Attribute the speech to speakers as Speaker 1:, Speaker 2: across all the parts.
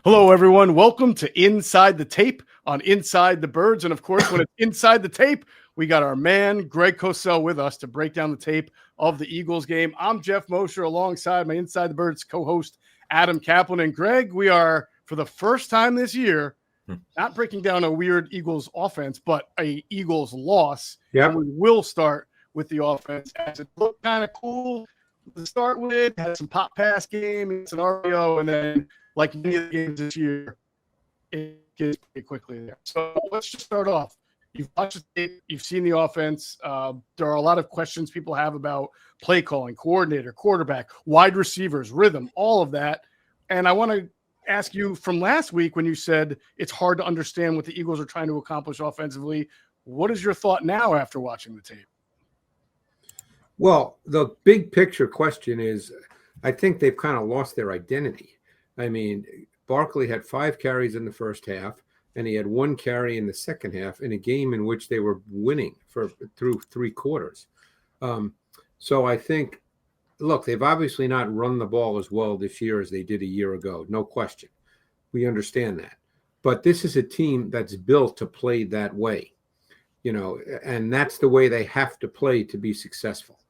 Speaker 1: Hello, everyone. Welcome to Inside the Tape on Inside the Birds. And of course, when it's Inside the Tape, we got our man, Greg Cosell, with us to break down the tape of the Eagles game. I'm Jeff Mosher alongside my Inside the Birds co-host, Adam Kaplan. And Greg, we are, for the first time this year, not breaking down a weird Eagles offense, but a Eagles loss.
Speaker 2: Yeah.
Speaker 1: And we will start with the offense as it looked kind of cool to start with. Had some pop pass game scenario, and then like many of the games this year, it gets pretty quickly there. So let's just start off. You've watched the tape, you've seen the offense. There are a lot of questions people have about play calling, coordinator, quarterback, wide receivers, rhythm, all of that. And I want to ask you from last week when you said it's hard to understand what the Eagles are trying to accomplish offensively. What is your thought now after watching the tape?
Speaker 2: Well, the big picture question is, I think they've kind of lost their identity. I mean, Barkley had 5 carries in the first half, and he had 1 carry in the second half in a game in which they were winning through 3 quarters. So I think, look, they've obviously not run the ball as well this year as they did a year ago. No question. We understand that. But this is a team that's built to play that way, you know, and that's the way they have to play to be successful.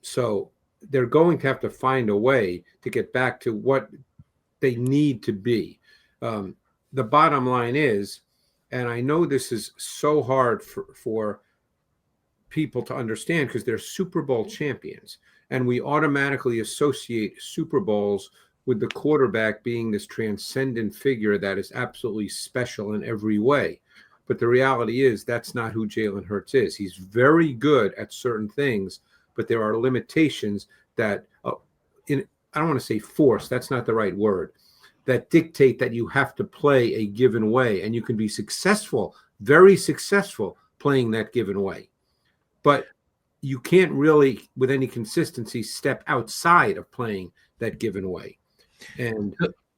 Speaker 2: So they're going to have to find a way to get back to what they need to be. The bottom line is, and I know this is so hard for people to understand because they're Super Bowl champions, and we automatically associate Super Bowls with the quarterback being this transcendent figure that is absolutely special in every way. But the reality is that's not who JalenHurts is. He's very good at certain things, but there are limitations that I don't want to say force, that's not the right word, that dictate that you have to play a given way, and you can be successful, very successful, playing that given way. But you can't really, with any consistency, step outside of playing that given way. And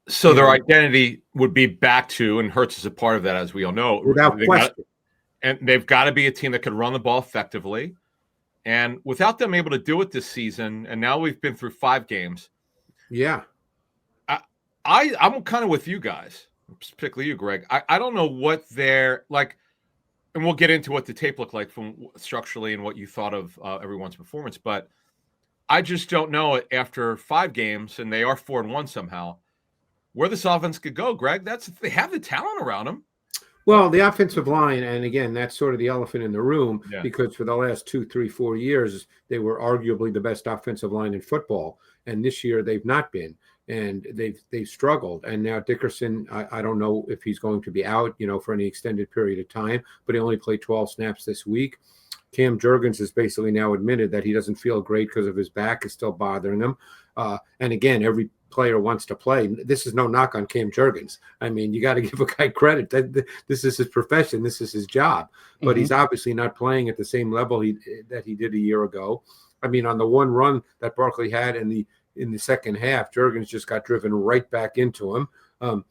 Speaker 3: so their identity would be back to, and Hurts is a part of that, as we all know.
Speaker 2: Without question.
Speaker 3: And they've got to be a team that can run the ball effectively. And without them able to do it this season, and now we've been through 5 games.
Speaker 2: Yeah.
Speaker 3: I'm kind of with you guys, particularly you, Greg. I don't know what they're like, and we'll get into what the tape looked like from structurally and what you thought of everyone's performance, but I just don't know after 5 games, and they are 4-1 somehow, where this offense could go, Greg. They have the talent around them.
Speaker 2: Well, the offensive line, and again, that's sort of the elephant in the room, because for the last 2, 3, 4 years, they were arguably the best offensive line in football. And this year they've not been, and they've struggled. And now Dickerson, I don't know if he's going to be out, you know, for any extended period of time, but he only played 12 snaps this week. Cam Jurgens has basically now admitted that he doesn't feel great because of his back is still bothering him. And again, every player wants to play. This is no knock on Cam Jurgens. I mean, you got to give a guy credit. This is his profession. This is his job. But he's obviously not playing at the same level that he did a year ago. I mean, on the one run that Barkley had in the second half, Jurgens just got driven right back into him.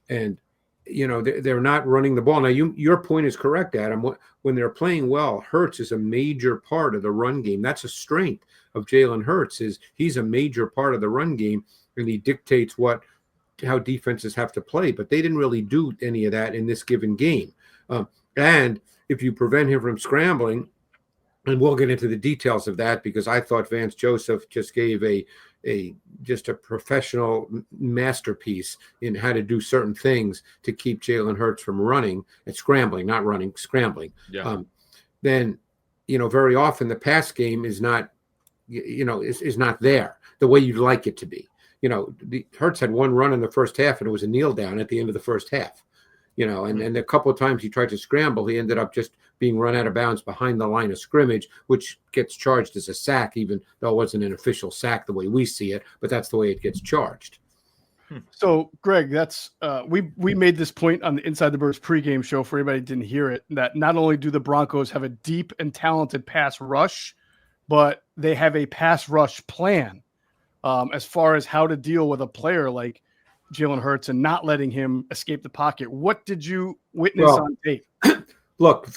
Speaker 2: And you know, they're not running the ball. Now, your point is correct, Adam. When they're playing well, Hurts is a major part of the run game. That's a strength of JalenHurts, is he's a major part of the run game, and he dictates how defenses have to play. But they didn't really do any of that in this given game. And if you prevent him from scrambling, and we'll get into the details of that, because I thought Vance Joseph just gave just a professional masterpiece in how to do certain things to keep JalenHurts from running and scrambling, not running, scrambling.
Speaker 3: Yeah.
Speaker 2: Then, you know, very often the pass game is not, is not there the way you'd like it to be. You know, Hurts had 1 run in the first half, and it was a kneel down at the end of the first half. You know, and a couple of times he tried to scramble, he ended up just being run out of bounds behind the line of scrimmage, which gets charged as a sack, even though it wasn't an official sack the way we see it, but that's the way it gets charged.
Speaker 1: So, Greg, that's we made this point on the Inside the Birds pregame show for anybody who didn't hear it, that not only do the Broncos have a deep and talented pass rush, but they have a pass rush plan as far as how to deal with a player like JalenHurts and not letting him escape the pocket. What did you witness on tape?
Speaker 2: Look,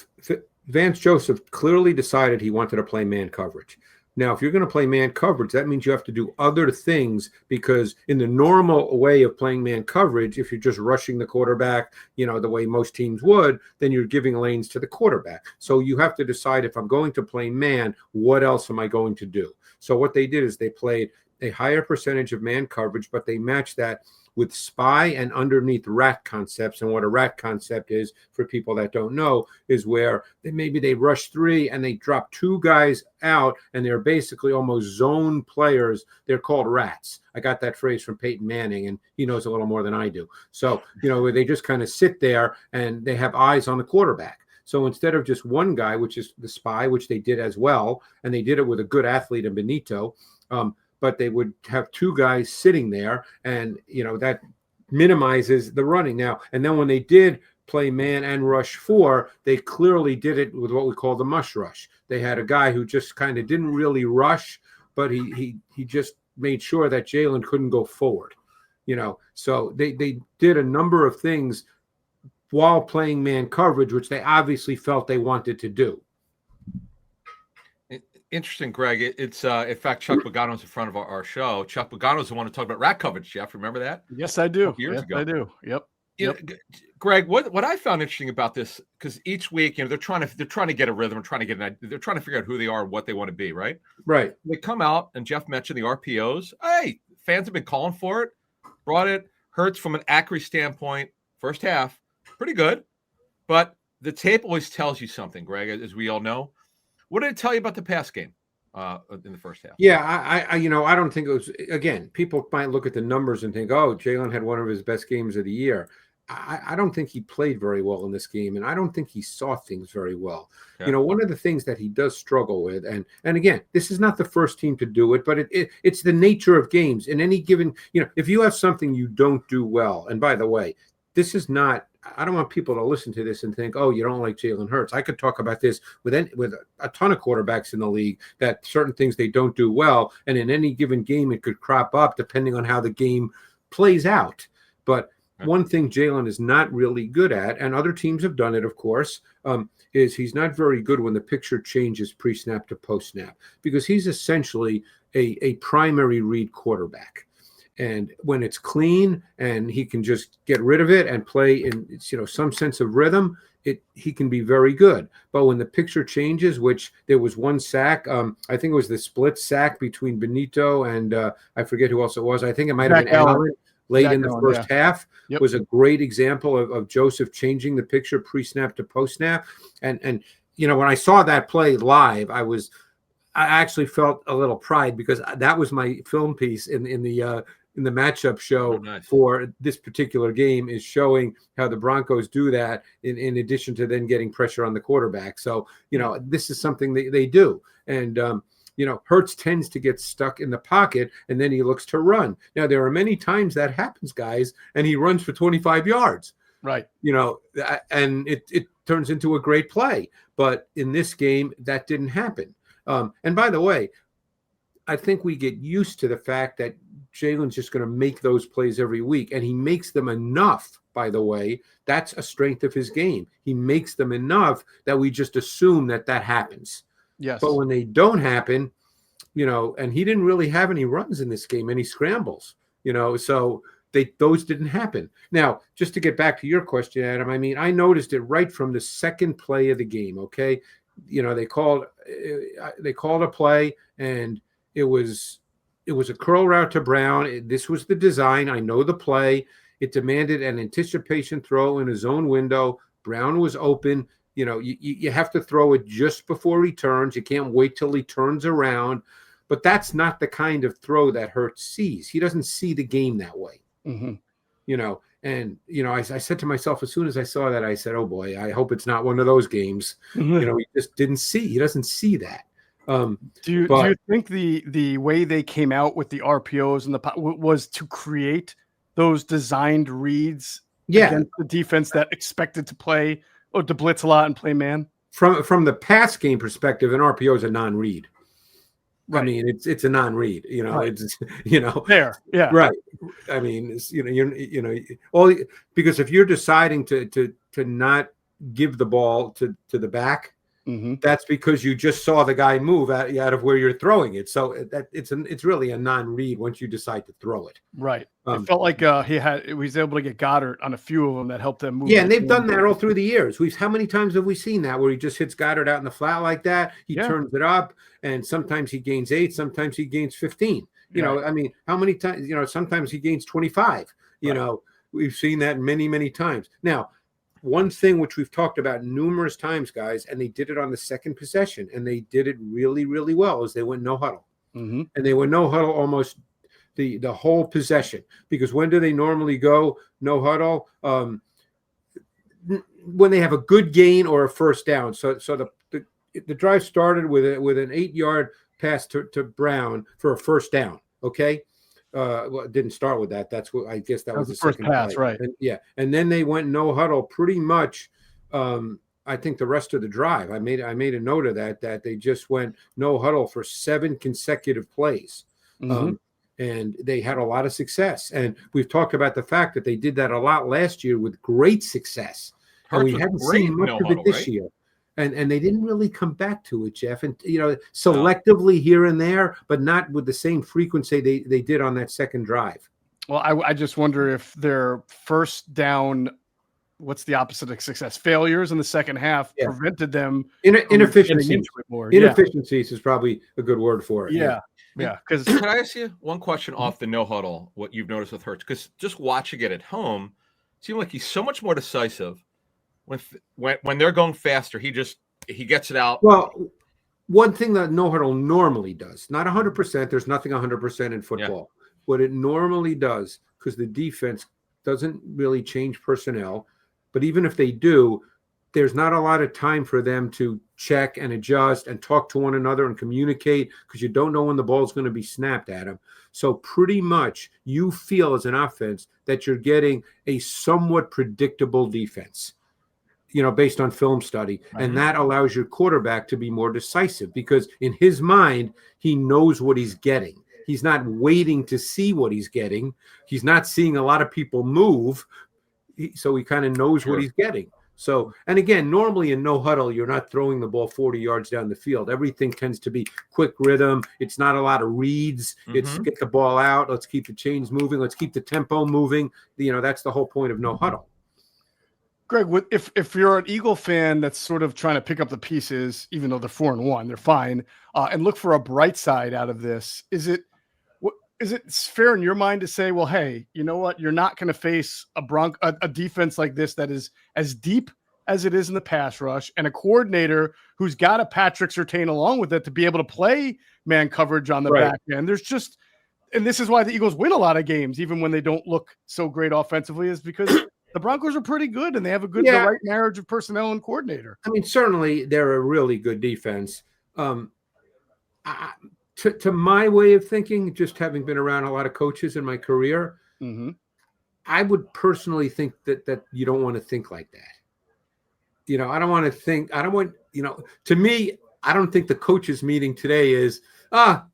Speaker 2: Vance Joseph clearly decided he wanted to play man coverage. Now, if you're going to play man coverage, that means you have to do other things, because in the normal way of playing man coverage, if you're just rushing the quarterback, the way most teams would, then you're giving lanes to the quarterback. So you have to decide, if I'm going to play man, what else am I going to do? So what they did is they played a higher percentage of man coverage, but they matched that with spy and underneath rat concepts. And what a rat concept is, for people that don't know, is where maybe they rush 3 and they drop 2 guys out, and they're basically almost zone players. They're called rats. I got that phrase from Peyton Manning, and he knows a little more than I do. So, where they just kind of sit there and they have eyes on the quarterback. So instead of just one guy, which is the spy, which they did as well, and they did it with a good athlete in Benito, but they would have 2 guys sitting there, and that minimizes the running. Now, and then when they did play man and rush 4, they clearly did it with what we call the mush rush. They had a guy who just kind of didn't really rush, but he just made sure that Jalen couldn't go forward. So they did a number of things while playing man coverage, which they obviously felt they wanted to do.
Speaker 3: Interesting, Greg. It's in fact, Chuck Pagano's in front of our show. Chuck Pagano's the one to talk about rat coverage, Jeff. Remember that?
Speaker 1: Yes, I do.
Speaker 3: Years ago.
Speaker 1: I do. Yep.
Speaker 3: Greg, what I found interesting about this, because each week, they're trying to get a rhythm, they're trying to figure out who they are and what they want to be, right?
Speaker 2: Right.
Speaker 3: They come out, and Jeff mentioned the RPOs. Hey, fans have been calling for it. Brought it. Hurts from an accuracy standpoint, first half, pretty good. But the tape always tells you something, Greg, as we all know. What did it tell you about the pass game in the first half?
Speaker 2: Yeah, I don't think it was. Again, people might look at the numbers and think, oh, Jalen had one of his best games of the year. I don't think he played very well in this game, and I don't think he saw things very well. Okay. One of the things that he does struggle with, and again, this is not the first team to do it, but it's the nature of games. In any given, if you have something you don't do well, and by the way, this is not. I don't want people to listen to this and think, oh, you don't like JalenHurts. I could talk about this with a ton of quarterbacks in the league, that certain things they don't do well, and in any given game it could crop up depending on how the game plays out. But one thing Jalen is not really good at, and other teams have done it, of course, is he's not very good when the picture changes pre-snap to post-snap, because he's essentially a primary read quarterback. And when it's clean and he can just get rid of it and play in some sense of rhythm, he can be very good. But when the picture changes, which there was one sack, I think it was the split sack between Benito and I forget who else it was. I think it might have been Allen late in the first half. Yep. Was a great example of Joseph changing the picture pre-snap to post-snap. And when I saw that play live, I actually felt a little pride, because that was my film piece in the matchup show for this particular game, is showing how the Broncos do that in addition to then getting pressure on the quarterback. So, this is something they do. And, Hurts tends to get stuck in the pocket, and then he looks to run. Now, there are many times that happens, guys, and he runs for 25 yards.
Speaker 1: Right.
Speaker 2: And it turns into a great play. But in this game, that didn't happen. And by the way, I think we get used to the fact that Jalen's just going to make those plays every week, and he makes them enough, by the way. That's a strength of his game. He makes them enough that we just assume that happens.
Speaker 1: Yes.
Speaker 2: But when they don't happen, and he didn't really have any runs in this game, any scrambles, so those didn't happen. Now, just to get back to your question, Adam, I noticed it right from the second play of the game, okay? They called a play, and it was a curl route to Brown. This was the design. I know the play. It demanded an anticipation throw in his own window. Brown was open. You have to throw it just before he turns. You can't wait till he turns around. But that's not the kind of throw that Hurts sees. He doesn't see the game that way.
Speaker 1: Mm-hmm.
Speaker 2: I said to myself, as soon as I saw that, I said, oh boy, I hope it's not one of those games.
Speaker 1: Mm-hmm.
Speaker 2: He just didn't see. He doesn't see that.
Speaker 1: Do you think the way they came out with the RPOs and was to create those designed reads against the defense that expected to play or to blitz a lot and play man?
Speaker 2: From the pass game perspective, an RPO is a non-read.
Speaker 1: Right.
Speaker 2: It's a non-read.
Speaker 1: Right.
Speaker 2: It's
Speaker 1: there. Yeah.
Speaker 2: Right. It's, because if you're deciding to not give the ball to the back, that's because you just saw the guy move out of where you're throwing it. So it's really a non-read once you decide to throw it.
Speaker 1: Right. It felt like he was able to get Goddard on a few of them that helped them move.
Speaker 2: Yeah, and they've done that all through the years. How many times have we seen that where he just hits Goddard out in the flat like that? He turns it up, and sometimes he gains 8, sometimes he gains 15. You know, I mean, how many times? You know, sometimes he gains 25. You know, we've seen that many, many times. Now, one thing which we've talked about numerous times, guys, and they did it on the second possession, and they did it really, really well, is they went no huddle. And they went no huddle almost the whole possession. Because when do they normally go no huddle? When they have a good gain or a first down. So the drive started with an 8-yard pass to Brown for a first down. Okay. Well, it didn't start with that. That's what I guess that was the
Speaker 1: first
Speaker 2: second
Speaker 1: pass,
Speaker 2: play.
Speaker 1: right?
Speaker 2: And then they went no huddle pretty much. I think the rest of the drive. I made a note of that they just went no huddle for 7 consecutive plays, and they had a lot of success. And we've talked about the fact that they did that a lot last year with great success, and we haven't seen much of it this year. And they didn't really come back to it, Jeff. And, you know, selectively here and there, but not with the same frequency they did on that second drive.
Speaker 1: Well, I just wonder if their first down, what's the opposite of success? Failures in the second half prevented them.
Speaker 2: Inefficiency. Inefficiencies is probably a good word for it.
Speaker 1: Yeah. Because
Speaker 3: can I ask you one question off the no huddle? What you've noticed with Hurts? Because just watching it at home, it seemed like he's so much more decisive. When they're going faster, he gets it out.
Speaker 2: Well, one thing that no huddle normally does, not 100%. There's nothing 100% in football. Yeah. What it normally does, because the defense doesn't really change personnel, but even if they do, there's not a lot of time for them to check and adjust and talk to one another and communicate, because you don't know when the ball is going to be snapped at them. So pretty much you feel as an offense that you're getting a somewhat predictable defense, you know, based on film study. And that allows your quarterback to be more decisive, because in his mind, he knows what he's getting. He's not waiting to see what he's getting. He's not seeing a lot of people move. So he kind of knows what he's getting. So, and again, normally in no huddle, you're not throwing the ball 40 yards down the field. Everything tends to be quick rhythm. It's not a lot of reads. It's get the ball out. Let's keep the chains moving. Let's keep the tempo moving. You know, that's the whole point of no huddle.
Speaker 1: Greg, if you're an Eagle fan that's sort of trying to pick up the pieces, even though they're 4-1, they're fine, and look for a bright side out of this, is it fair in your mind to say, well, hey, you know what? You're not going to face a defense like this that is as deep as it is in the pass rush, and a coordinator who's got a Patrick Surtain along with it to be able to play man coverage on the back end. And this is why the Eagles win a lot of games, even when they don't look so great offensively, is because the Broncos are pretty good, and they have the right marriage of personnel and coordinator.
Speaker 2: I mean, certainly they're a really good defense. To my way of thinking, just having been around a lot of coaches in my career, I would personally think that you don't want to think like that. You know, to me, I don't think the coaches meeting today is,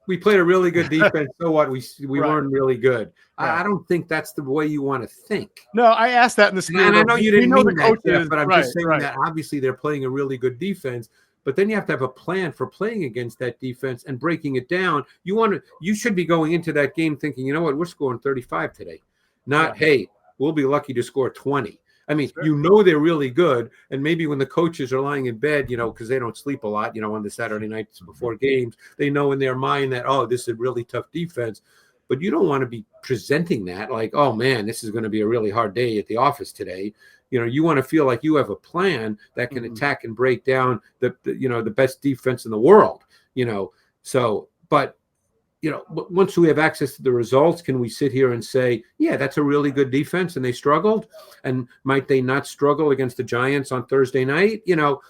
Speaker 2: we played a really good defense. So what? We weren't really good. Right. I don't think that's the way you want to think.
Speaker 1: No, I asked that in the spirit.
Speaker 2: And I know you didn't mean that, Jeff, but I'm just saying that obviously they're playing a really good defense. But then you have to have a plan for playing against that defense and breaking it down. You should be going into that game thinking, you know what, we're scoring 35 today. Not, hey, we'll be lucky to score 20. I mean, you know they're really good, and maybe when the coaches are lying in bed, you know, because they don't sleep a lot, you know, on the Saturday nights before games, they know in their mind that, oh, this is a really tough defense. But you don't want to be presenting that like, oh, man, this is going to be a really hard day at the office today. You know, you want to feel like you have a plan that can attack and break down the best defense in the world, you know. So, but, you know, once we have access to the results, can we sit here and say, yeah, that's a really good defense and they struggled? And might they not struggle against the Giants on Thursday night? You know,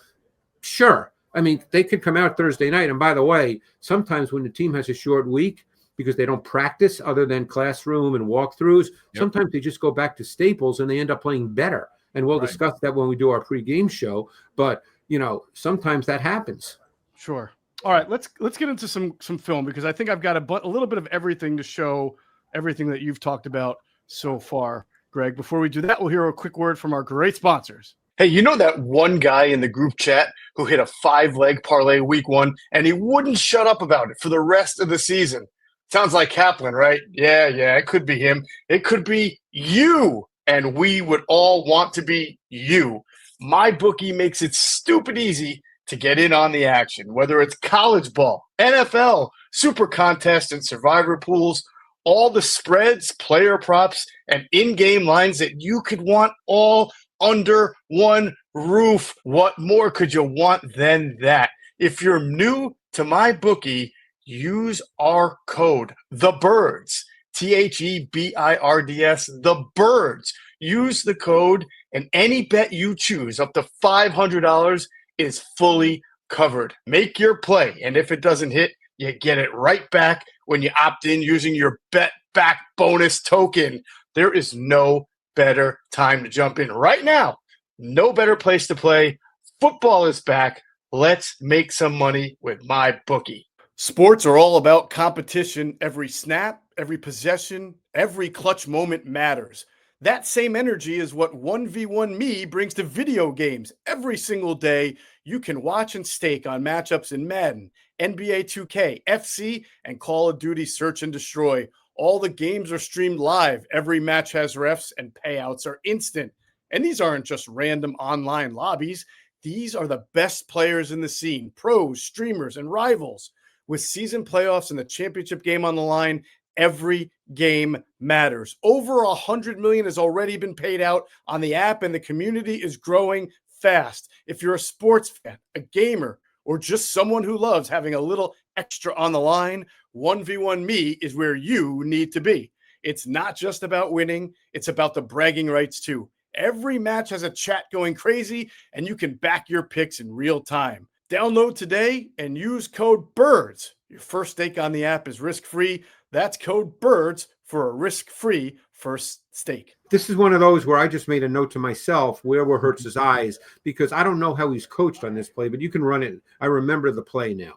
Speaker 2: sure. I mean, they could come out Thursday night. And by the way, sometimes when the team has a short week because they don't practice other than classroom and walkthroughs, sometimes they just go back to Staples and they end up playing better. And we'll discuss that when we do our pregame show. But, you know, sometimes that happens.
Speaker 1: Sure. All right, let's get into some film, because I think I've got a little bit of everything to show everything that you've talked about so far, Greg. Before we do that, we'll hear a quick word from our great sponsors. Hey, you know that one guy in the group chat who hit a 5-leg parlay week 1 and he wouldn't shut up about it for the rest of the season? Sounds like Kaplan, right? Yeah, it could be him. It could be you. And we would all want to be you. My bookie makes it stupid easy to get in on the action, whether it's college ball, NFL, super contest, and survivor pools, all the spreads, player props, and in-game lines that you could want all under one roof. What more could you want than that? If you're new to my bookie, use our code, the birds, THEBIRDS, the birds. Use the code, and any bet you choose up to $500 is fully covered. Make your play, and if it doesn't hit, you get it right back when you opt in using your bet back bonus token. There is no better time to jump in right now. No better place to play. Football is back. Let's make some money with my bookie. Sports are all about competition. Every snap, every possession, every clutch moment matters. That same energy is what 1v1 Me brings to video games. Every single day, you can watch and stake on matchups in Madden, NBA 2K, FC, and Call of Duty Search and Destroy. All the games are streamed live. Every match has refs, and payouts are instant. And these aren't just random online lobbies. These are the best players in the scene, pros, streamers, and rivals. With season playoffs and the championship game on the line, every game matters. Over $100 million has already been paid out on the app, and the community is growing fast. If you're a sports fan, a gamer, or just someone who loves having a little extra on the line, 1v1 Me is where you need to be. It's not just about winning, it's about the bragging rights too. Every match has a chat going crazy, and you can back your picks in real time. Download today and use code BIRDS. Your first stake on the app is risk-free. That's code BIRDS for a risk-free first stake.
Speaker 2: This is one of those where I just made a note to myself, where were Hurts' eyes? Because I don't know how he's coached on this play, but you can run it. I remember the play now.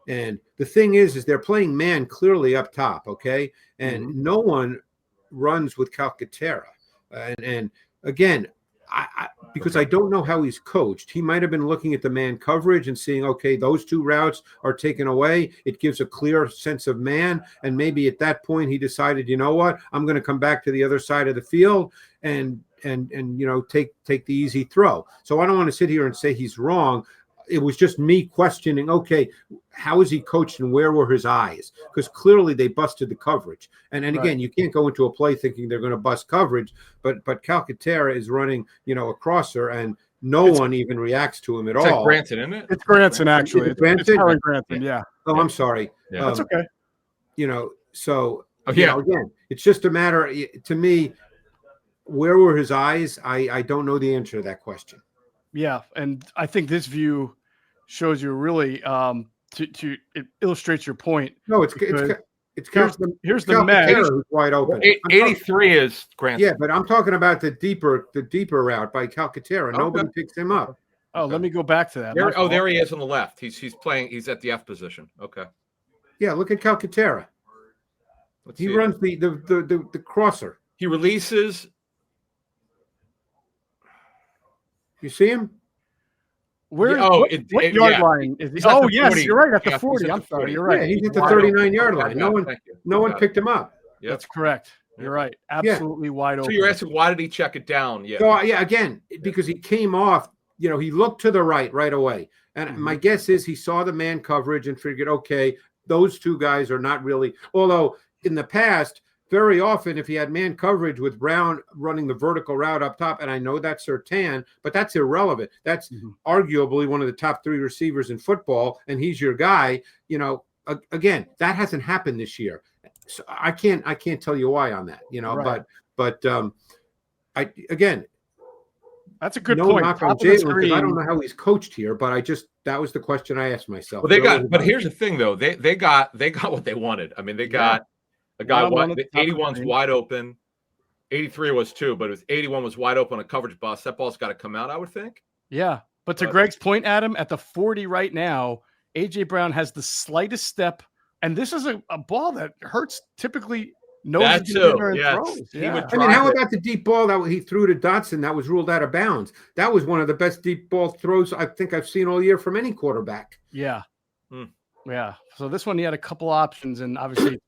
Speaker 2: And the thing is they're playing man clearly up top, okay? And no one runs with Calcaterra. And again, because I don't know how he's coached, he might have been looking at the man coverage and seeing, okay, those two routes are taken away. It gives a clear sense of man. And maybe at that point he decided, you know what, I'm going to come back to the other side of the field and take the easy throw. So I don't want to sit here and say he's wrong. It was just me questioning, okay, how is he coached and where were his eyes? Because clearly they busted the coverage. And again, you can't go into a play thinking they're going to bust coverage, but Calcaterra is running, a crosser, and no one even reacts to him at all.
Speaker 3: It's like Granson, isn't it?
Speaker 1: It's Granson, actually.
Speaker 2: It's Granson?
Speaker 1: Harry Granson, yeah.
Speaker 2: Oh, I'm sorry.
Speaker 3: Yeah.
Speaker 1: That's okay.
Speaker 2: So
Speaker 3: again,
Speaker 2: it's just a matter, to me, where were his eyes? I don't know the answer to that question.
Speaker 1: Yeah, and I think this view shows you really it illustrates your point.
Speaker 2: No, it's
Speaker 1: here's the match.
Speaker 2: Who's wide open.
Speaker 3: 83 is Granson.
Speaker 2: Yeah, but I'm talking about the deeper route by Calcaterra. Nobody picks him up.
Speaker 1: Oh, let me go back to that.
Speaker 3: There he is on the left. He's playing. He's at the F position. Okay.
Speaker 2: Yeah, look at Calcaterra. He runs the crosser.
Speaker 3: He releases.
Speaker 2: You see him?
Speaker 1: What yard line is he?
Speaker 3: Oh,
Speaker 1: yes,
Speaker 3: 40.
Speaker 1: you're right. At the
Speaker 3: Yeah,
Speaker 1: 40. I'm sorry. You're right.
Speaker 2: Yeah, he's at the 39-yard line. No one picked him up.
Speaker 3: Yep.
Speaker 1: That's correct. You're right. Absolutely wide open.
Speaker 3: So you're asking, why did he check it down? Yeah.
Speaker 2: So again, because he came off, he looked to the right away. And my guess is he saw the man coverage and figured, okay, those two guys are not really, although in the past, very often, if he had man coverage with Brown running the vertical route up top, and I know that's Surtain, but that's irrelevant. That's arguably one of the top 3 receivers in football, and he's your guy. Again, that hasn't happened this year. So I can't tell you why on that.
Speaker 1: Right.
Speaker 2: But again,
Speaker 1: that's a good
Speaker 2: no
Speaker 1: point.
Speaker 2: knock on Jalen, I don't know how he's coached here, but that was the question I asked myself.
Speaker 3: Well, but here's the thing though, they got what they wanted. I mean, they got. The guy, 81's wide open. 83 was too, but it was 81 was wide open on a coverage bust. That ball's got to come out, I would think.
Speaker 1: Yeah, but to Greg's point, Adam, at the 40 right now, A.J. Brown has the slightest step, and this is a ball that Hurts typically knows
Speaker 3: That
Speaker 1: he can get
Speaker 3: too.
Speaker 1: there and
Speaker 3: Yeah.
Speaker 1: throws.
Speaker 3: He
Speaker 1: Yeah.
Speaker 3: would
Speaker 2: I mean, how
Speaker 3: drive it.
Speaker 2: about the deep ball that he threw to Dotson that was ruled out of bounds? That was one of the best deep ball throws I think I've seen all year from any quarterback.
Speaker 1: Yeah.
Speaker 3: Hmm.
Speaker 1: Yeah. So this one, he had a couple options, and obviously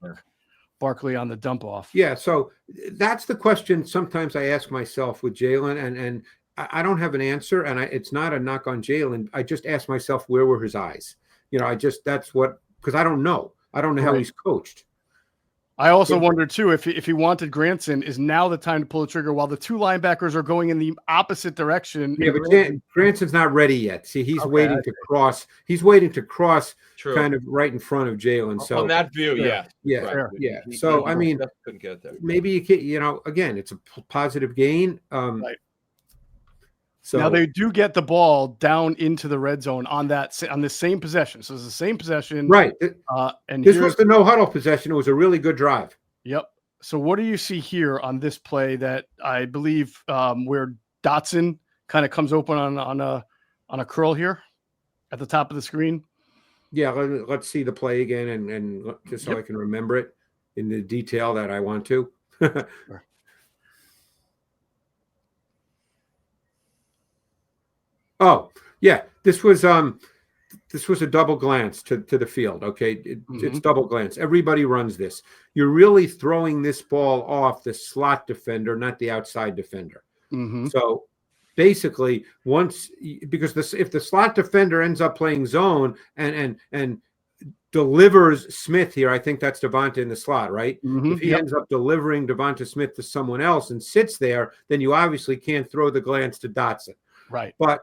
Speaker 1: Barkley on the dump off.
Speaker 2: Yeah. So that's the question sometimes I ask myself with Jalen, and I don't have an answer, and it's not a knock on Jalen. I just ask myself, where were his eyes? That's what, because I don't know. I don't know how he's coached.
Speaker 1: I also wonder too if he wanted Granson, is now the time to pull the trigger while the two linebackers are going in the opposite direction.
Speaker 2: Yeah, but Granson's not ready yet. See, he's waiting to cross. He's waiting to cross,
Speaker 3: True.
Speaker 2: kind of right in front of Jalen. So
Speaker 3: on that view, yeah,
Speaker 2: yeah. So I mean,
Speaker 3: couldn't get there.
Speaker 2: maybe you can, again, it's a positive gain.
Speaker 1: Right.
Speaker 2: So
Speaker 1: now they do get the ball down into the red zone on the same possession. So it's the same possession,
Speaker 2: right?
Speaker 1: And
Speaker 2: this was the no-huddle possession. It was a really good drive.
Speaker 1: Yep. So what do you see here on this play that I believe where Dotson kind of comes open on a curl here at the top of the screen?
Speaker 2: Yeah, let's see the play again, and just so I can remember it in the detail that I want to.
Speaker 1: Sure.
Speaker 2: Oh, yeah. This was a double glance to the field. Okay. It's double glance. Everybody runs this. You're really throwing this ball off the slot defender, not the outside defender. So basically, if the slot defender ends up playing zone and delivers Smith here, I think that's Devonta in the slot, right? If he ends up delivering Devonta Smith to someone else and sits there, then you obviously can't throw the glance to Dotson.
Speaker 1: Right.
Speaker 2: But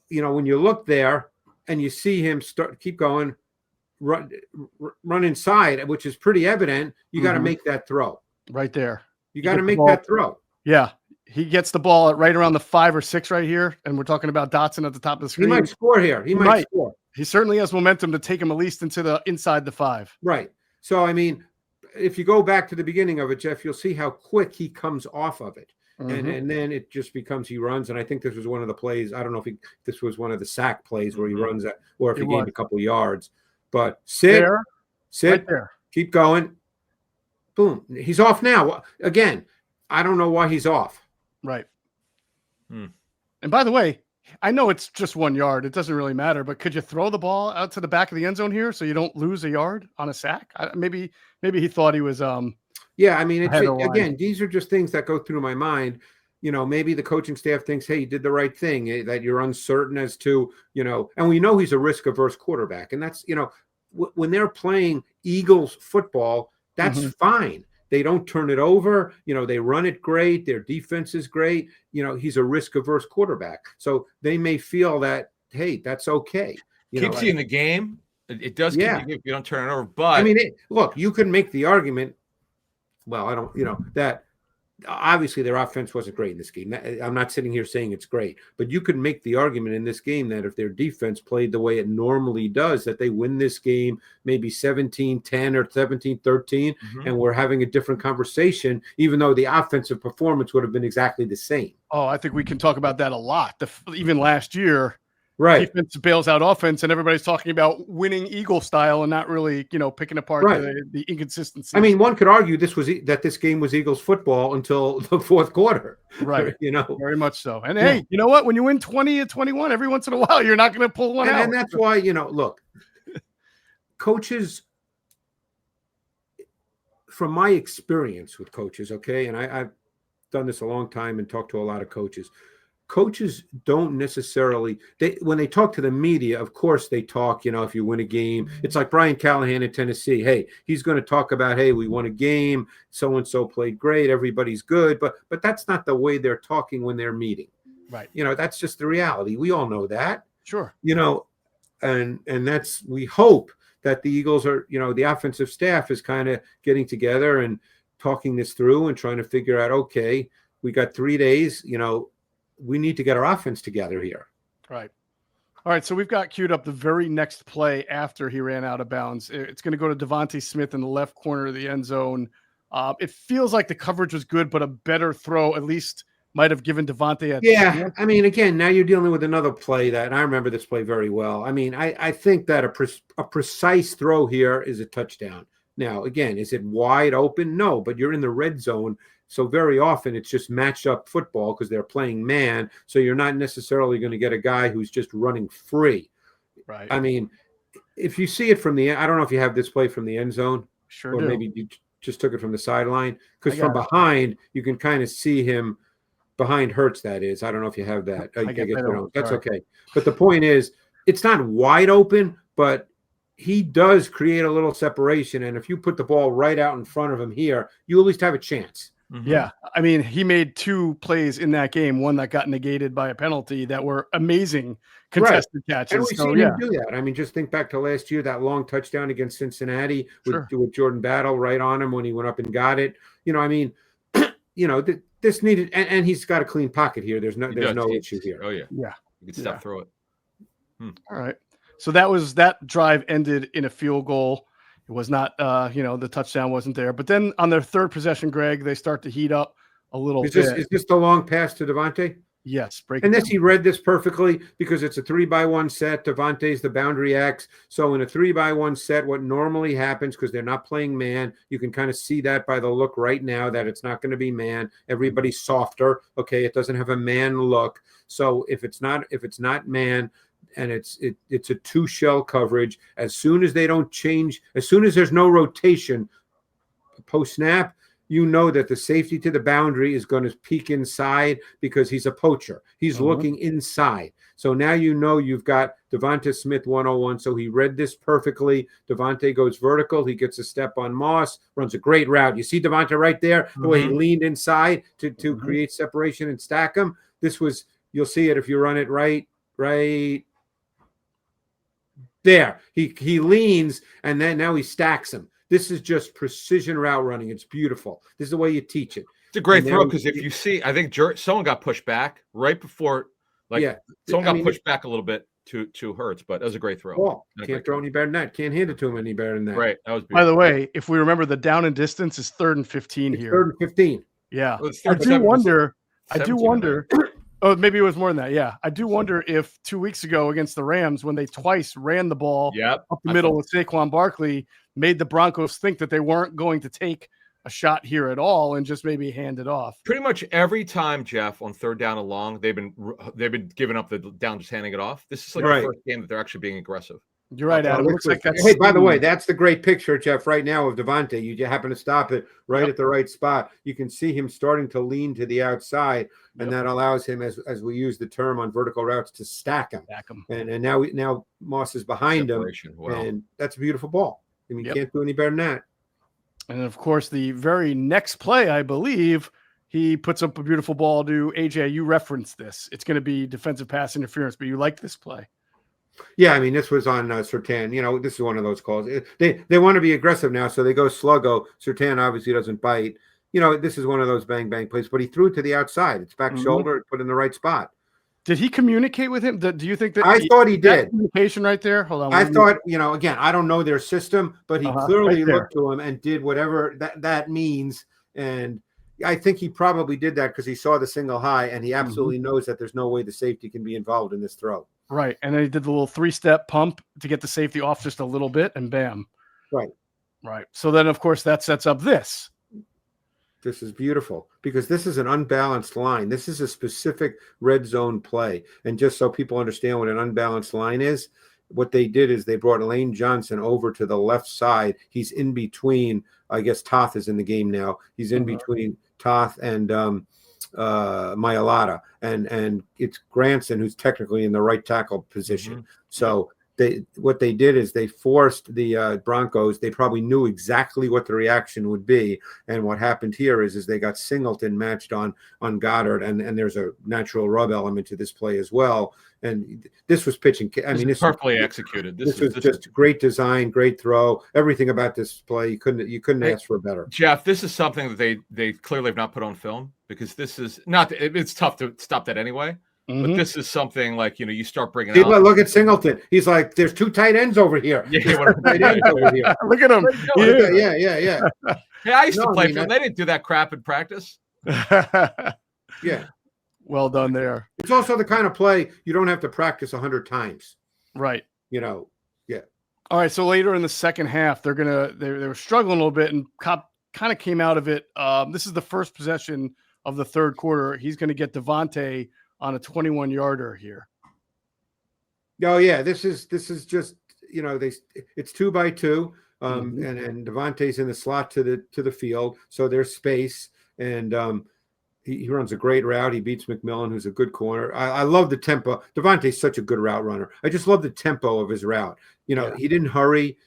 Speaker 2: when you look there and you see him keep going, run inside, which is pretty evident, you got to make that throw
Speaker 1: right there.
Speaker 2: You got to make that throw.
Speaker 1: Yeah. He gets the ball right around the 5 or 6 right here. And we're talking about Dotson at the top of the screen.
Speaker 2: He might score here. He might score.
Speaker 1: He certainly has momentum to take him at least into inside the 5.
Speaker 2: Right. So, I mean, if you go back to the beginning of it, Jeff, you'll see how quick he comes off of it. And then it just becomes he runs. And I think this was one of the plays. I don't know if this was one of the sack plays where he runs at, or if he gained a couple yards. But sit right there. Keep going. Boom. He's off now. Again, I don't know why he's off.
Speaker 1: Right. And by the way, I know it's just 1 yard. It doesn't really matter. But could you throw the ball out to the back of the end zone here so you don't lose a yard on a sack? Maybe he thought he was
Speaker 2: Yeah, I mean, again, these are just things that go through my mind. Maybe the coaching staff thinks, hey, you did the right thing, that you're uncertain as to, and we know he's a risk-averse quarterback. And that's, when they're playing Eagles football, that's fine. They don't turn it over. They run it great. Their defense is great. He's a risk-averse quarterback. So they may feel that, hey, that's okay.
Speaker 3: Keeps you in the game. It does keep you if you don't turn it over. But
Speaker 2: I mean, look, you can make the argument. Well, I don't, that obviously their offense wasn't great in this game. I'm not sitting here saying it's great, but you could make the argument in this game that if their defense played the way it normally does, that they win this game maybe 17-10 or 17-13, and we're having a different conversation, even though the offensive performance would have been exactly the same.
Speaker 1: Oh, I think we can talk about that a lot. Even last year,
Speaker 2: right?
Speaker 1: Defense bails out offense, and everybody's talking about winning Eagle style and not really, picking apart the inconsistency.
Speaker 2: I mean, one could argue that this game was Eagles football until the fourth quarter,
Speaker 1: right? Very much so. And hey, you know what? When you win 20-21, every once in a while, you're not going to pull one out.
Speaker 2: And that's why, look, coaches. From my experience with coaches, okay, and I've done this a long time and talked to a lot of coaches. Coaches don't necessarily, when they talk to the media, of course they talk, if you win a game. It's like Brian Callahan in Tennessee. Hey, he's going to talk about, hey, we won a game. So-and-so played great. Everybody's good. But that's not the way they're talking when they're meeting.
Speaker 1: Right.
Speaker 2: That's just the reality. We all know that.
Speaker 1: Sure.
Speaker 2: And that's, we hope that the Eagles are, the offensive staff is kind of getting together and talking this through and trying to figure out, okay, we got 3 days, we need to get our offense together here.
Speaker 1: Right. All right. So we've got queued up the very next play after he ran out of bounds. It's going to go to Devonta Smith in the left corner of the end zone. It feels like the coverage was good, but a better throw at least might have given Devonta
Speaker 2: Yeah. I mean, again, now you're dealing with another play and I remember this play very well. I mean, I think that a precise throw here is a touchdown. Now, again, is it wide open? No, but you're in the red zone. So very often it's just matched up football because they're playing man. So you're not necessarily going to get a guy who's just running free.
Speaker 1: Right.
Speaker 2: I mean, if you see it from the end, I don't know if you have this play from the end zone.
Speaker 1: Sure
Speaker 2: or
Speaker 1: do.
Speaker 2: maybe you just took it from the sideline. Because
Speaker 1: I
Speaker 2: from
Speaker 1: got it.
Speaker 2: behind, you can kind of see him behind Hurts, that is. I don't know if you have that. I guess you don't. That's okay. But the point is, it's not wide open, but he does create a little separation. And if you put the ball right out in front of him here, you at least have a chance.
Speaker 3: Mm-hmm.
Speaker 1: Yeah. I mean, he made 2 plays in that game, one that got negated by a penalty, that were amazing contested catches.
Speaker 2: And we've seen him do that. I mean, just think back to last year, that long touchdown against Cincinnati with Jordan Battle right on him when he went up and got it. You know, I mean, you know, this needed, and he's got a clean pocket here. There's no issue here.
Speaker 3: Oh, yeah.
Speaker 1: Yeah.
Speaker 3: You can step through it.
Speaker 1: All right. So that drive ended in a field goal. It was not, the touchdown wasn't there. But then on their third possession, Greg, they start to heat up a little bit.
Speaker 2: Is this the long pass to Devontae?
Speaker 1: Yes.
Speaker 2: He read this perfectly because it's a 3-by-1 set. Devontae's the boundary X. So in a 3-by-1 set, what normally happens, because they're not playing man, you can kind of see that by the look right now that it's not going to be man. Everybody's softer. Okay, it doesn't have a man look. So if it's not man, and it's a 2-shell coverage, as soon as they don't change, as soon as there's no rotation post snap, you know that the safety to the boundary is going to peek inside because he's a poacher. He's looking inside. So now you know you've got Devonta Smith 101. So he read this perfectly. Devontae goes vertical. He gets a step on Moss, runs a great route. You see Devonta right there, the way he leaned inside to create separation and stack him. You'll see it if you run it right there. He leans, and then now he stacks him. This is just precision route running. It's beautiful. This is the way you teach it.
Speaker 3: It's a great throw because if you see, I think someone got pushed back right before, someone got pushed back a little bit to Hurts, but it was a great throw.
Speaker 2: Oh, can't throw any better than that. Can't hand it to him any better than that.
Speaker 3: Right. That was beautiful.
Speaker 1: By the way, if we remember, the down and distance is 3rd and 15 here.
Speaker 2: 3rd and 15.
Speaker 1: Yeah. I do wonder. Oh, maybe it was more than that. Yeah. I do wonder if 2 weeks ago against the Rams, when they twice ran the ball up the middle with Saquon Barkley, made the Broncos think that they weren't going to take a shot here at all and just maybe hand it off.
Speaker 3: Pretty much every time, Jeff, on 3rd down and long, they've been giving up the down, just handing it off. This is like the first game that they're actually being aggressive.
Speaker 1: You're right, Adam. It looks like that's.
Speaker 2: Hey, by the way, that's the great picture, Jeff, right now of Devontae. You happen to stop it right at the right spot. You can see him starting to lean to the outside, and that allows him, as we use the term on vertical routes, to stack him. And now Moss is behind him, and that's a beautiful ball. I mean, you can't do any better than that.
Speaker 1: And of course, the very next play, I believe, he puts up a beautiful ball to AJ. You referenced this. It's going to be defensive pass interference, but you like this play.
Speaker 2: Yeah, I mean, this was on Surtain. You know, this is one of those calls. They want to be aggressive now, so they go sluggo. Surtain obviously doesn't bite. You know, this is one of those bang plays, but he threw it to the outside. It's back shoulder, put in the right spot.
Speaker 1: Did he communicate with him? Do you think that?
Speaker 2: I thought he did.
Speaker 1: Communication right there. Hold on.
Speaker 2: I thought, again, I don't know their system, but he clearly looked to him and did whatever that means. And I think he probably did that because he saw the single high, and he absolutely knows that there's no way the safety can be involved in this throw.
Speaker 1: Right. And then he did the little 3-step pump to get the safety off just a little bit, and bam.
Speaker 2: Right.
Speaker 1: So then, of course, that sets up this.
Speaker 2: This is beautiful because this is an unbalanced line. This is a specific red zone play. And just so people understand what an unbalanced line is, what they did is they brought Lane Johnson over to the left side. He's in between. I guess Toth is in the game now. He's in between Toth and Mailata, and it's Granson who's technically in the right tackle position. So what they did is they forced the Broncos. They probably knew exactly what the reaction would be, and what happened here is they got Singleton matched on Goddard, and there's a natural rub element to this play as well. And this was pitching. I mean, this
Speaker 3: perfectly executed.
Speaker 2: This was just great design, great throw. Everything about this play you couldn't ask for better.
Speaker 3: Jeff, this is something that they clearly have not put on film because this is not. It's tough to stop that anyway. But this is something like you start bringing.
Speaker 2: Look at Singleton. He's like, there's 2 tight ends over here.
Speaker 1: Tight ends over here. Look at him.
Speaker 2: Yeah.
Speaker 3: Hey, I used to play for them. They didn't do that crap in practice.
Speaker 2: Yeah.
Speaker 1: Well done there.
Speaker 2: It's also the kind of play you don't have to practice 100 times.
Speaker 1: Right.
Speaker 2: Yeah.
Speaker 1: All right, so later in the second half, they were struggling a little bit, and Cobb kind of came out of it. This is the first possession of the third quarter. He's going to get Devontae on a 21-yarder here.
Speaker 2: Oh yeah, this is just it's 2 by 2, and Devontae's in the slot to the field, so there's space, and he runs a great route. He beats McMillan, who's a good corner. I love the tempo. Devontae's such a good route runner. I just love the tempo of his route. He didn't hurry.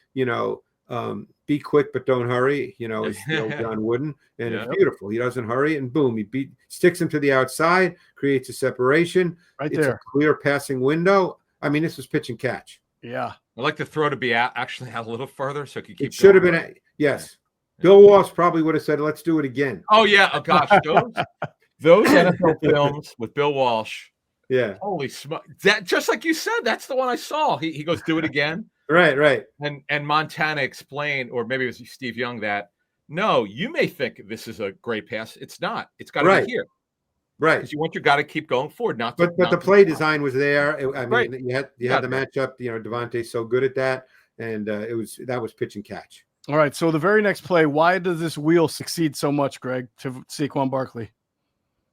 Speaker 2: Be quick but don't hurry. It's John Wooden, and it's beautiful. He doesn't hurry, and boom, he sticks him to the outside, creates a separation.
Speaker 1: Right
Speaker 2: it's
Speaker 1: there,
Speaker 2: a clear passing window. I mean, this was pitch and catch.
Speaker 1: Yeah,
Speaker 3: I like the throw to be actually out a little further so it could keep.
Speaker 2: It should have been. Yes. Bill Walsh probably would have said, "Let's do it again."
Speaker 3: Oh yeah. Oh gosh, those NFL films with Bill Walsh.
Speaker 2: Yeah.
Speaker 3: Holy smoke! That just like you said, that's the one I saw. He goes, "Do it again."
Speaker 2: Right.
Speaker 3: And Montana explained, or maybe it was Steve Young, that no, you may think this is a great pass. It's not. It's got to be here.
Speaker 2: Right.
Speaker 3: Because you got to keep going forward. But
Speaker 2: the play design was there. I mean,
Speaker 3: right.
Speaker 2: you had the matchup. Devontae's so good at that, and that was pitch and catch.
Speaker 1: All right. So the very next play, why does this wheel succeed so much, Greg, to Saquon Barkley?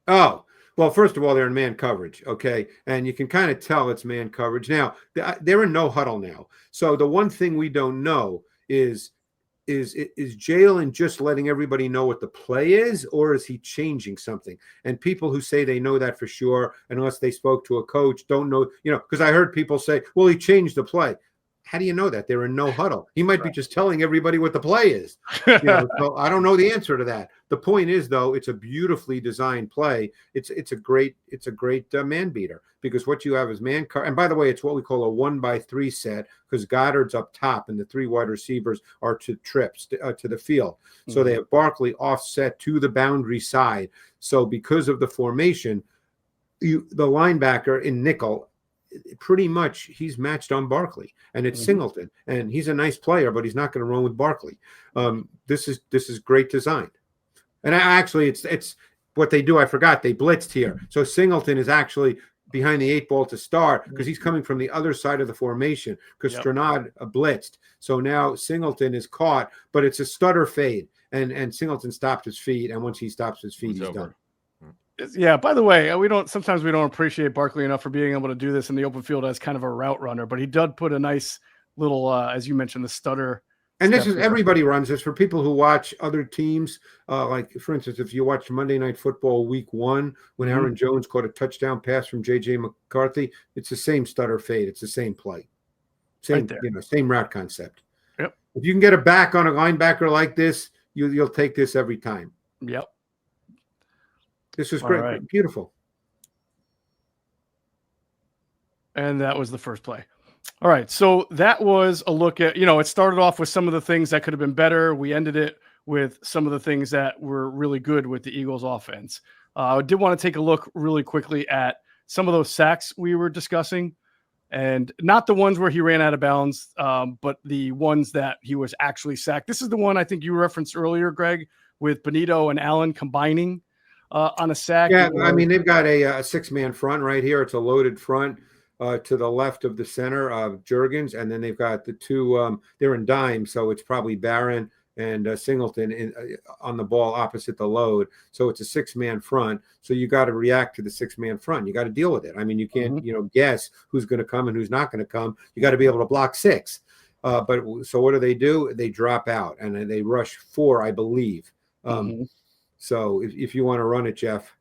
Speaker 2: Oh, well, first of all, they're in man coverage, okay? And you can kind of tell it's man coverage. Now, they're in no huddle now. So the one thing we don't know is Jalen just letting everybody know what the play is, or is he changing something? And people who say they know that for sure, unless they spoke to a coach, don't know, because I heard people say, well, he changed the play. How do you know that? They're in no huddle. He might be just telling everybody what the play is. So I don't know the answer to that. The point is, though, it's a beautifully designed play. It's a great man beater, because what you have is man cover. And by the way, it's what we call a 1-by-3 set, because Goddard's up top and the 3 wide receivers are to trips to the field. So they have Barkley offset to the boundary side. So because of the formation, the linebacker in nickel, pretty much he's matched on Barkley, and it's Singleton, and he's a nice player, but he's not going to run with Barkley. This is great design. And actually it's what they do. I forgot they blitzed here. So Singleton is actually behind the 8 ball to start, because he's coming from the other side of the formation, because Stranad blitzed. So now Singleton is caught, but it's a stutter fade, and Singleton stopped his feet, and once he stops his feet, he's done.
Speaker 1: Yeah, by the way, sometimes we don't appreciate Barkley enough for being able to do this in the open field as kind of a route runner, but he did put a nice little, as you mentioned, the stutter.
Speaker 2: And this is everybody runs this. For people who watch other teams, like for instance, if you watch Monday Night Football Week 1, when Aaron Jones caught a touchdown pass from J.J. McCarthy, it's the same stutter fade. It's the same play, same same route concept.
Speaker 1: Yep.
Speaker 2: If you can get a back on a linebacker like this, you'll take this every time.
Speaker 1: Yep.
Speaker 2: This is great. Right. Beautiful.
Speaker 1: And that was the first play. All right. So that was a look at, it started off with some of the things that could have been better. We ended it with some of the things that were really good with the Eagles offense. I did want to take a look really quickly at some of those sacks we were discussing, and not the ones where he ran out of bounds, but the ones that he was actually sacked. This is the one I think you referenced earlier, Greg, with Benito and Allen combining on a sack.
Speaker 2: Yeah, I mean, they've got a 6-man front right here. It's a loaded front to the left of the center of Juergens, and then they've got the two. They're in dime, so it's probably Barron and Singleton on the ball opposite the load. So it's a 6-man front. So you got to react to the 6-man front. You got to deal with it. I mean, you can't guess who's going to come and who's not going to come. You got to be able to block 6. But so what do? They drop out and they rush 4, I believe. So if you want to run it, Jeff.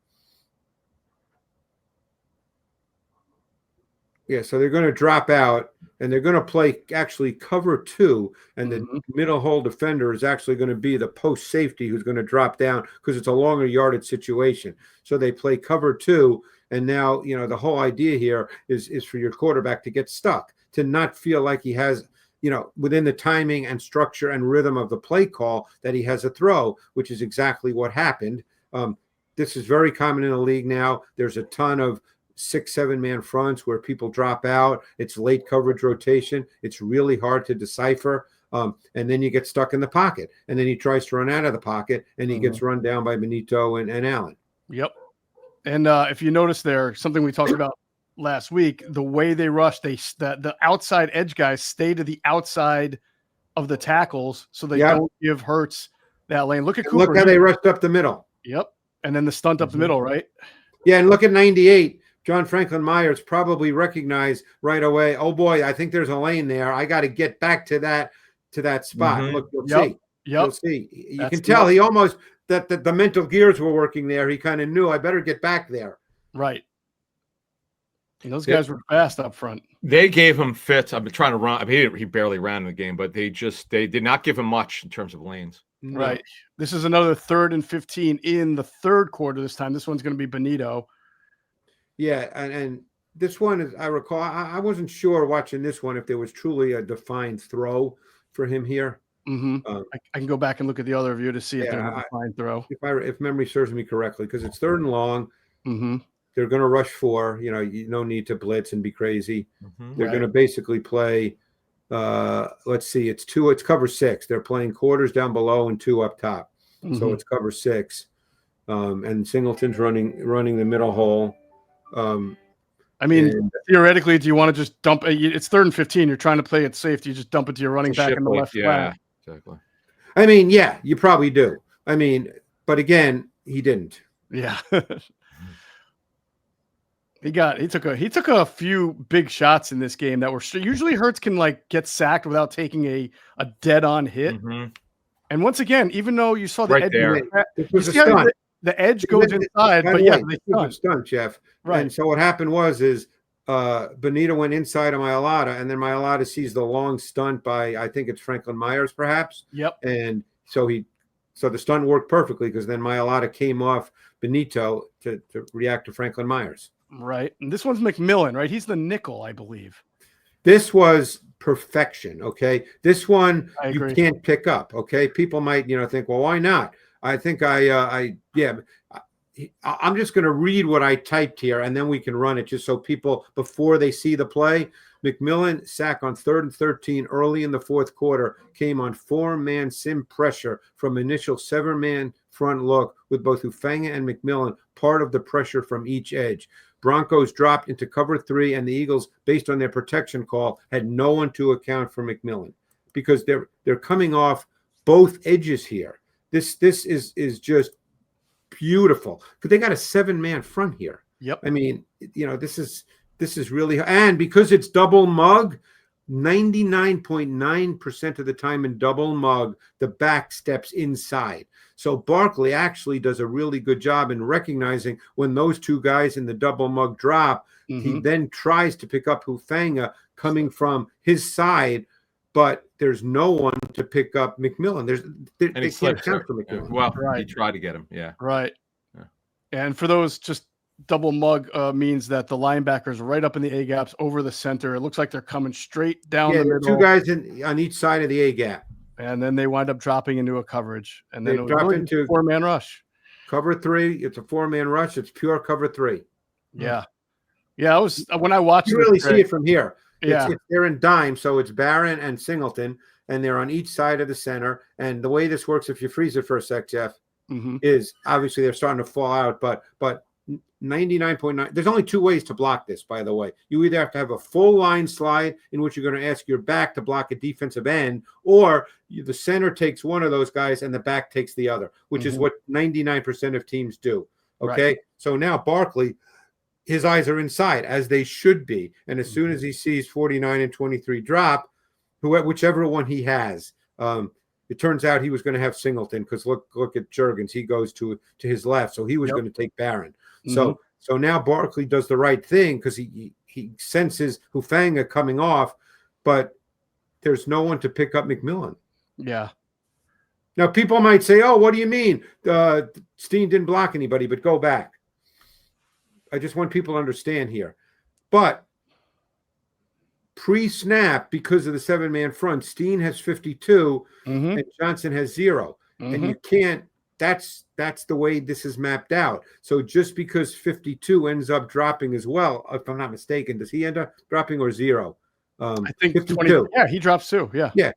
Speaker 2: Yeah, so they're going to drop out, and they're going to play actually cover 2, and the middle hole defender is actually going to be the post safety who's going to drop down, because it's a longer yardage situation. So they play cover 2, and now, the whole idea here is for your quarterback to get stuck, to not feel like he has – within the timing and structure and rhythm of the play call, that he has a throw, which is exactly what happened. This is very common in the league now. There's a ton of 6-7-man fronts where people drop out. It's late coverage rotation. It's really hard to decipher. And then you get stuck in the pocket. And then he tries to run out of the pocket, and he gets run down by Benito and Allen.
Speaker 1: Yep. And if you notice there, something we talked about last week, the way they rush, the outside edge guys stay to the outside of the tackles so they don't give Hurts that lane. Look at Cooper.
Speaker 2: Look how they rushed up the middle.
Speaker 1: Yep. And then the stunt up the middle, right?
Speaker 2: Yeah, and look at 98. John Franklin Myers probably recognized right away, oh boy, I think there's a lane there. I got to get back to that spot. Look, you'll see. You'll see. You can tell he almost that the mental gears were working there. He kind of knew I better get back there.
Speaker 1: Right. And those guys were fast up front.
Speaker 3: They gave him fits. I've been trying to run. I mean, he barely ran in the game, but they did not give him much in terms of lanes.
Speaker 1: Right. This is another 3rd and 15 in the third quarter this time. This one's going to be Benito.
Speaker 2: Yeah, and this one is, I recall, I wasn't sure watching this one if there was truly a defined throw for him here.
Speaker 1: I can go back and look at the other view to see if there's a defined throw.
Speaker 2: If memory serves me correctly, because it's 3rd and long. They're going to rush 4. You know, no need to blitz and be crazy. They're going to basically play. Let's see, it's cover 6. They're playing quarters down below and 2 up top, so it's cover 6. And Singleton's running the middle hole.
Speaker 1: I mean, theoretically, do you want to just dump? It's 3rd and 15. You're trying to play it safe. Do you just dump it to your running back in the left flat?
Speaker 3: Exactly.
Speaker 2: I mean, yeah, you probably do. I mean, but again, he didn't.
Speaker 1: Yeah. He took a few big shots in this game that were usually Hurts can like get sacked without taking a dead on hit. And once again, even though you saw the edge
Speaker 3: there,
Speaker 2: it was a stunt.
Speaker 1: The edge goes inside, but yeah, they
Speaker 2: stunt, Jeff.
Speaker 1: Right.
Speaker 2: And so what happened was Benito went inside of Mailata, and then Mailata sees the long stunt by, I think it's Franklin Myers, perhaps.
Speaker 1: Yep.
Speaker 2: And so the stunt worked perfectly because then Mailata came off Benito to react to Franklin Myers.
Speaker 1: Right. And this one's McMillan, right? He's the nickel, I believe.
Speaker 2: This was perfection. Okay. This one
Speaker 1: you
Speaker 2: can't pick up. Okay. People might, think, well, why not? I think I'm just going to read what I typed here and then we can run it just so people, before they see the play. McMillan sack on 3rd and 13 early in the 4th quarter came on 4-man sim pressure from initial 7-man front look with both Hufanga and McMillan part of the pressure from each edge. Broncos dropped into cover 3, and the Eagles, based on their protection call, had no one to account for McMillan because they're coming off both edges here. This is just beautiful because they got a 7-man front here.
Speaker 1: Yep.
Speaker 2: I mean, this is really, and because it's double mug, 99.9% of the time in double mug, the back steps inside. So Barkley actually does a really good job in recognizing when those two guys in the double mug drop. He then tries to pick up Hufanga coming from his side, but there's no one to pick up McMillan. They can't count for McMillan.
Speaker 3: Well, he tried to get him. Yeah.
Speaker 1: Right. Yeah. And for those, just double mug means that the linebackers right up in the A gaps over the center. It looks like they're coming straight down the middle.
Speaker 2: 2 guys on each side of the A gap.
Speaker 1: And then they wind up dropping into a coverage. And then
Speaker 2: they drop into
Speaker 1: a 4-man rush.
Speaker 2: Cover 3. It's a 4-man rush. It's pure cover 3.
Speaker 1: Yeah. Yeah. When I watched
Speaker 2: you really see it from here.
Speaker 1: Yeah.
Speaker 2: They're in dime. So it's Barron and Singleton, and they're on each side of the center. And the way this works, if you freeze it for a sec, Jeff, is obviously they're starting to fall out, but 99.9. There's only 2 ways to block this, by the way. You either have to have a full line slide in which you're going to ask your back to block a defensive end, or the center takes one of those guys and the back takes the other, which is what 99% of teams do. Okay. Right. So now Barkley, his eyes are inside as they should be. And as soon as he sees 49 and 23 drop, whichever one he has, it turns out he was going to have Singleton because look at Juergens. He goes to his left. So he was going to take Barron. So now Barkley does the right thing because he senses Hufanga coming off, but there's no one to pick up McMillan.
Speaker 1: Yeah.
Speaker 2: Now people might say, "Oh, what do you mean? Steen didn't block anybody?" But go back. I just want people to understand here. But pre-snap, because of the 7-man front, Steen has 52 and Johnson has 0, and you can't. That's the way this is mapped out. So just because 52 ends up dropping as well, if I'm not mistaken, does he end up dropping or 0?
Speaker 1: I think 52. Yeah, he drops too. Yeah.
Speaker 2: Yeah.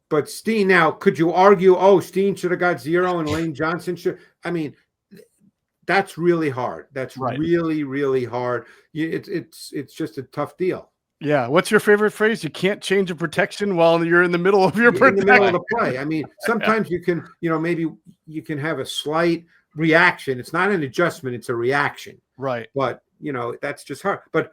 Speaker 2: But Steen, now, could you argue, Steen should have got 0 and Lane Johnson should? I mean, that's really hard. That's
Speaker 1: Right.
Speaker 2: really, really hard. It's just a tough deal.
Speaker 1: Yeah. What's your favorite phrase? You can't change a protection while you're in the middle of your
Speaker 2: In the middle of
Speaker 1: protection.
Speaker 2: the play. I mean, sometimes you can, maybe you can have a slight reaction. It's not an adjustment, it's a reaction.
Speaker 1: Right.
Speaker 2: But, that's just hard. But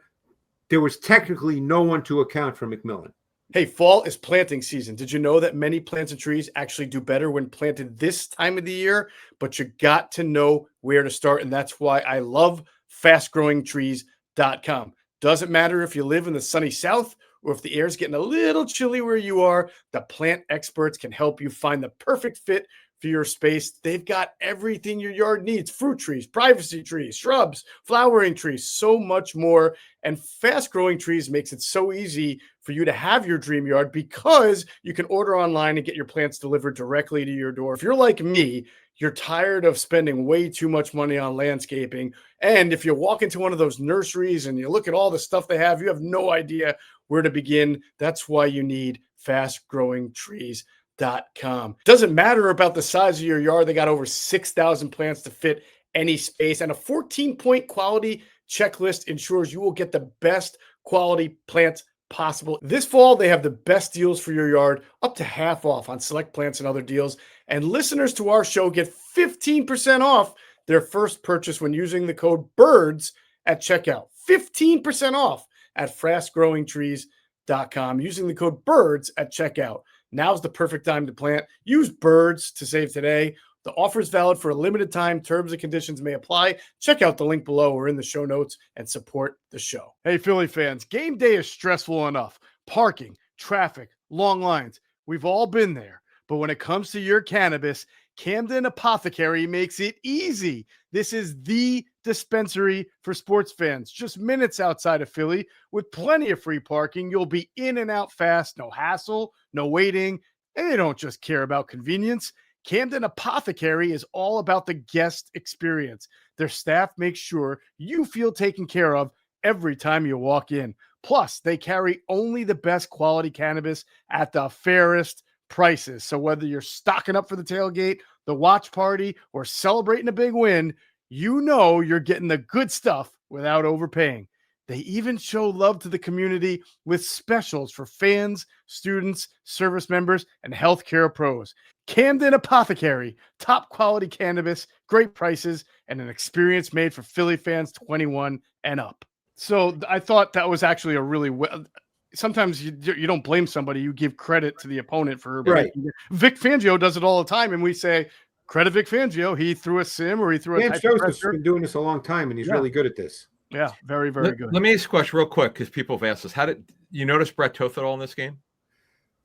Speaker 2: there was technically no one to account for McMillan.
Speaker 1: Hey, fall is planting season. Did you know that many plants and trees actually do better when planted this time of the year? But you got to know where to start. And that's why I love fastgrowingtrees.com. Doesn't matter if you live in the sunny South or if the air's getting a little chilly where you are, the plant experts can help you find the perfect fit for your space. They've got everything your yard needs: fruit trees, privacy trees, shrubs, flowering trees, so much more. And Fast Growing Trees makes it so easy for you to have your dream yard because you can order online and get your plants delivered directly to your door. If you're like me, you're tired of spending way too much money on landscaping. And if you walk into one of those nurseries and you look at all the stuff they have, you have no idea where to begin. That's why you need fastgrowingtrees.com. Doesn't matter about the size of your yard. They got over 6,000 plants to fit any space, and a 14-point quality checklist ensures you will get the best quality plants possible. This fall, they have the best deals for your yard, up to half off on select plants and other deals. And listeners to our show get 15% off their first purchase when using the code BIRDS at checkout. 15% off at fastgrowingtrees.com using the code BIRDS at checkout. Now's the perfect time to plant. Use BIRDS to save today. The offer is valid for a limited time. Terms and conditions may apply. Check out the link below or in the show notes and support the show. Hey, Philly fans, game day is stressful enough. Parking, traffic, long lines. We've all been there. But when it comes to your cannabis, Camden Apothecary makes it easy. This is the dispensary for sports fans, just minutes outside of Philly with plenty of free parking. You'll be in and out fast, no hassle, no waiting. And they don't just care about convenience. Camden Apothecary is all about the guest experience. Their staff makes sure you feel taken care of every time you walk in. Plus, they carry only the best quality cannabis at the fairest prices. So whether you're stocking up for the tailgate, the watch party, or celebrating a big win, you know you're getting the good stuff without overpaying. They even show love to the community with specials for fans, students, service members, and healthcare pros. Camden Apothecary, top quality cannabis, great prices, and an experience made for Philly fans 21 and up. So I thought that was actually a really well. Sometimes you don't blame somebody, you give credit to the opponent for
Speaker 2: right.
Speaker 1: Vic Fangio does it all the time, and we say credit Vic Fangio. He threw a sim or he threw a
Speaker 2: Dan
Speaker 1: type
Speaker 2: Joseph's
Speaker 1: of pressure.
Speaker 2: been doing this a long time, and he's really good at this.
Speaker 1: Yeah, very, very good.
Speaker 3: Let me ask a question real quick because people have asked us. How did you notice Brett Toth at all in this game?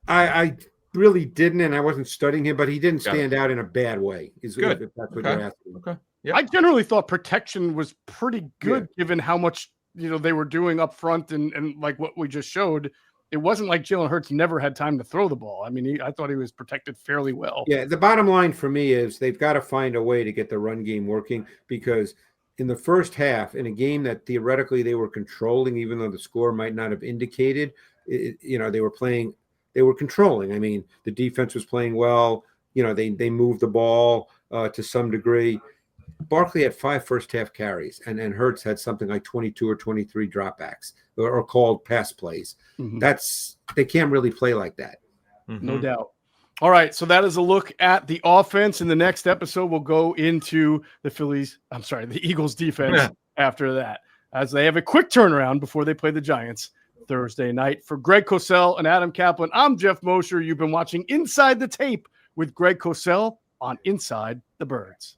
Speaker 2: I really didn't, and I wasn't studying him, but he didn't stand out in a bad way. Is good. If that's what you're asking.
Speaker 3: Okay. Yeah.
Speaker 1: I generally thought protection was pretty good given how much they were doing up front and like what we just showed. It wasn't like JalenHurts never had time to throw the ball. I mean, I thought he was protected fairly well.
Speaker 2: Yeah, the bottom line for me is they've got to find a way to get the run game working because in the first half, in a game that theoretically they were controlling, even though the score might not have indicated, they were controlling. I mean, the defense was playing well. They moved the ball to some degree. Barkley had 5 first-half carries, and Hurts had something like 22 or 23 dropbacks or called pass plays.
Speaker 1: Mm-hmm.
Speaker 2: They can't really play like that.
Speaker 3: Mm-hmm.
Speaker 1: No doubt. All right, so that is a look at the offense. In the next episode, we'll go into the Eagles defense after that, as they have a quick turnaround before they play the Giants Thursday night. For Greg Cosell and Adam Kaplan, I'm Jeff Mosher. You've been watching Inside the Tape with Greg Cosell on Inside the Birds.